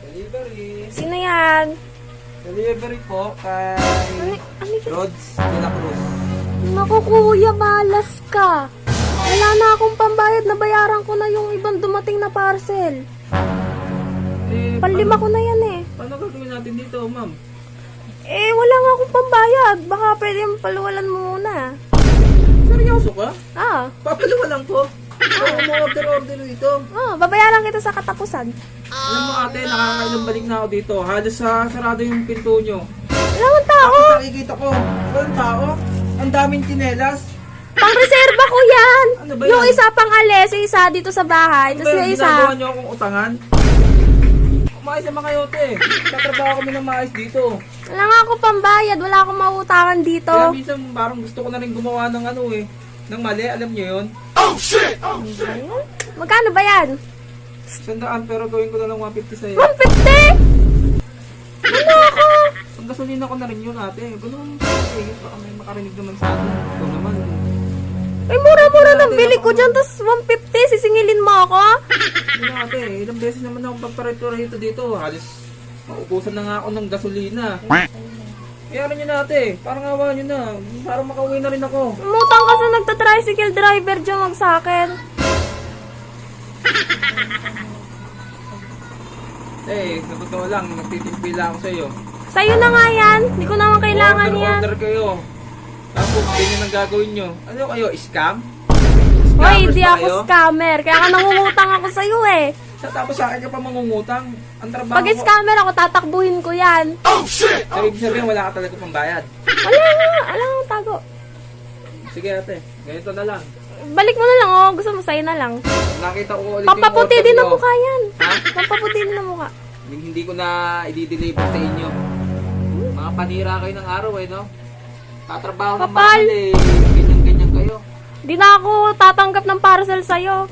Delivery. Sino yan? Delivery po kay Rods de la Cruz. Naku kuya, malas ka. Wala na akong pambayad, nabayaran ko na yung ibang dumating na parcel. Panlima ko na yan eh. Paano gagawin natin dito, ma'am? Wala nga akong pambayad. Baka pwede yung paluwalan mo muna. Seryoso ka? Papaluwalan ko. Ako mo-order dito. Babayaran kita sa katapusan. Alam mo ate, nakakailang balik na ako dito. Halos sarado yung pinto nyo. Wala akong tao. Tapos nakikita ko, walang tao. Ang daming tsinelas. Pang-reserva ko yan. Ano ba Yung yan? isa pang alis, yung isa dito sa bahay. Ano Tapos ba yung yung isa. ginagawa nyo akong utangan? Umayos naman kayo, te. Tatrabaho kami ng maayos dito. Wala nga ako pambayad. Wala akong mautangan dito. Kaya minsan parang gusto ko na rin gumawa ng ng mali. Alam nyo yun? Magkano ba yan? 100 pero gawin ko na lang 150 sa'yo. 150? Ano ako? Ang gasolina ko na rin yun, ate. Ganun baka may makarinig naman sa atin. Ito naman. Ay, mura-mura ng bili ko dyan. Tapos 150, sisingilin mo ako? Hindi na, ate. Ilang beses naman ako pagparetorito dito. Halos maubusan na nga ako ng gasolina. Kaya nyo na, ate. Parang awa nyo na. Parang makauwi na rin ako. Umutang ka sa nagta-tricycle driver dyan mag sa akin. Sa totoo lang, nagtitimpila ako sa'yo. Sa'yo na nga yan. Hindi ko naman kailangan yan. Order kayo. Tapos, ganyan ang gagawin nyo. Ano kayo, scam? Hoy, Scammers hindi ba ako kayo? scammer. Kaya ka nangungutang ako sa'yo eh. Tapos sa akin ka pa mangungutang. Ang trabaho Pag scammer ako, tatakbuhin ko yan. So, ibig sabihin, wala ka talaga pambayad. Wala nga tago. Sige ate, ganito na lang. Balik mo na lang, oh. Gusto mo sa'yo na lang. Nakita ko ulit Pampaputi order din nyo. ang mukha yan. Ha? Pampaputi din ang mukha. Hindi ko na i-deliver sa inyo. Mga panira kayo ng araw no? Tatrabaho ng Kapal. mahal Ganyan-ganyan kayo. Di na ako tatanggap ng parcel sa'yo.